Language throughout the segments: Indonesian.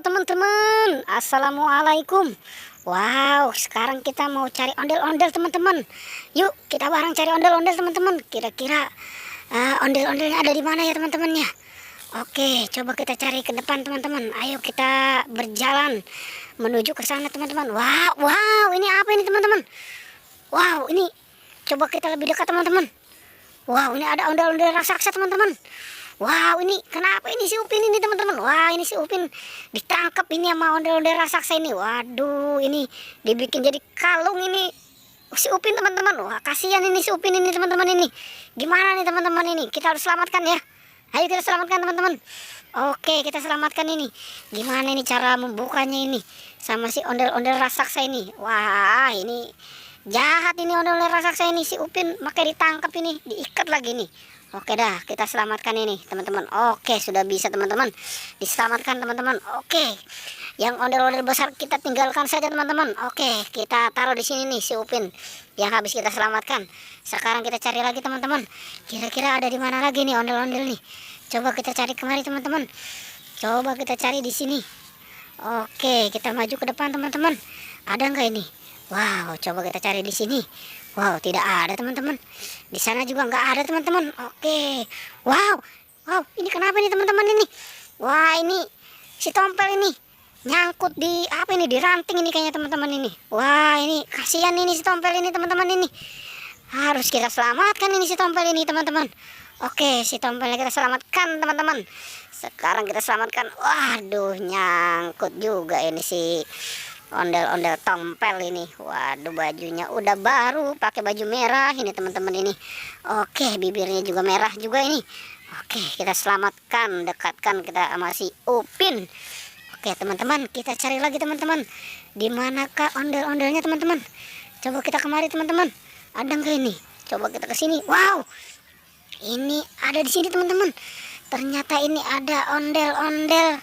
teman-teman. Assalamualaikum. Wow, sekarang kita mau cari ondel-ondel teman-teman. Yuk kita bareng cari ondel-ondel teman-teman. Kira-kira ondel-ondelnya ada di mana ya teman-teman ya? Oke, coba kita cari ke depan teman-teman. Ayo kita berjalan menuju ke sana teman-teman. Wow, wow, ini apa ini teman-teman? Wow, ini coba kita lebih dekat teman-teman. Wow, ini ada ondel-ondel raksasa teman-teman. Wow, ini kenapa ini si Upin ini teman-teman? Wah, ini si Upin ditangkap ini sama ondel-ondel raksasa ini. Waduh, ini dibikin jadi kalung ini si Upin teman-teman. Wah, kasihan ini si Upin ini teman-teman ini. Gimana nih teman-teman ini? Kita harus selamatkan ya. Ayo kita selamatkan teman-teman. Oke, kita selamatkan ini. Gimana ini cara membukanya ini sama si ondel-ondel raksasa ini? Wah, ini jahat ini ondel-ondel raksasa ini, si Upin makanya ditangkap ini, diikat lagi nih. Oke dah, kita selamatkan ini teman-teman. Oke, sudah bisa teman-teman, diselamatkan teman-teman. Oke, yang ondel-ondel besar kita tinggalkan saja teman-teman. Oke, kita taruh di sini nih si Upin yang habis kita selamatkan. Sekarang kita cari lagi teman-teman. Kira-kira ada di mana lagi nih ondel-ondel nih? Coba kita cari kemari teman-teman. Coba kita cari di sini. Oke, kita maju ke depan teman-teman. Ada nggak ini? Wow, coba kita cari di sini. Wow, tidak ada teman-teman. Di sana juga nggak ada teman-teman. Oke. Wow, wow, ini kenapa ini teman-teman ini? Wah, ini si tompel ini nyangkut di apa ini, di ranting ini kayaknya teman-teman ini. Wah, ini kasihan ini si tompel ini teman-teman ini. Harus kita selamatkan ini si tompel ini teman-teman. Oke, si tompelnya kita selamatkan teman-teman. Sekarang kita selamatkan. Waduh, nyangkut juga ini si ondel-ondel tompel ini. Waduh, bajunya udah baru, pakai baju merah ini teman-teman ini. Oke, bibirnya juga merah juga ini. Oke, kita selamatkan, dekatkan kita sama si Upin. Oke teman-teman, kita cari lagi teman-teman. Di manakah ondel-ondelnya teman-teman? Coba kita kemari teman-teman. Ada nggak ini? Coba kita ke sini. Wow, ini ada di sini teman-teman. Ternyata ini ada ondel-ondel.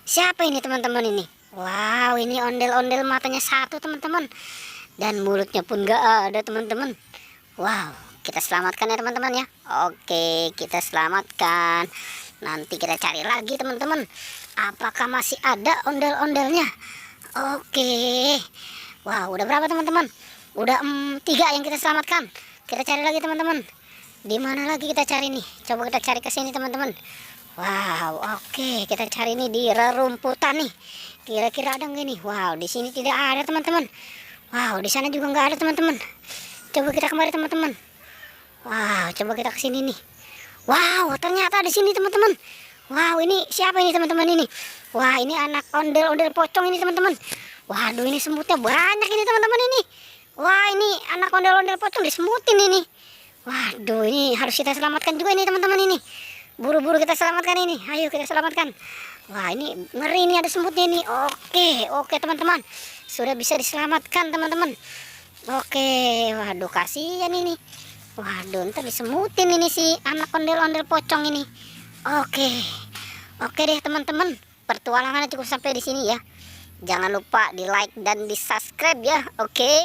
Siapa ini teman-teman ini? Wow, ini ondel-ondel matanya satu teman-teman. Dan mulutnya pun gak ada teman-teman. Wow, kita selamatkan ya teman-teman ya. Oke, kita selamatkan. Nanti kita cari lagi teman-teman. Apakah masih ada ondel-ondelnya? Oke. Wow, udah berapa teman-teman? Udah 3 yang kita selamatkan. Kita cari lagi teman-teman. Di mana lagi kita cari nih? Coba kita cari ke sini teman-teman. Wow, oke, kita cari nih di rerumputan nih. Kira-kira ada nggak nih? Wow, di sini tidak ada teman-teman. Wow, di sana juga nggak ada teman-teman. Coba kita kembali teman-teman. Wow, coba kita ke sini nih. Wow, ternyata di sini teman-teman. Wow, ini siapa ini teman-teman ini? Wah, ini anak ondel-ondel pocong ini teman-teman. Waduh, ini semutnya banyak ini teman-teman ini. Wah, ini anak ondel-ondel pocong disemutin ini. Waduh, ini harus kita selamatkan juga ini teman-teman ini. Buru-buru kita selamatkan ini. Ayo kita selamatkan. Wah, ini ngeri ini, ada semutnya ini. Oke teman-teman. Sudah bisa diselamatkan teman-teman. Oke, waduh kasihan ini. Waduh, ntar disemutin ini si anak ondel-ondel pocong ini. Oke deh teman-teman. Pertualangannya cukup sampai di sini ya. Jangan lupa di like dan di subscribe ya. Oke.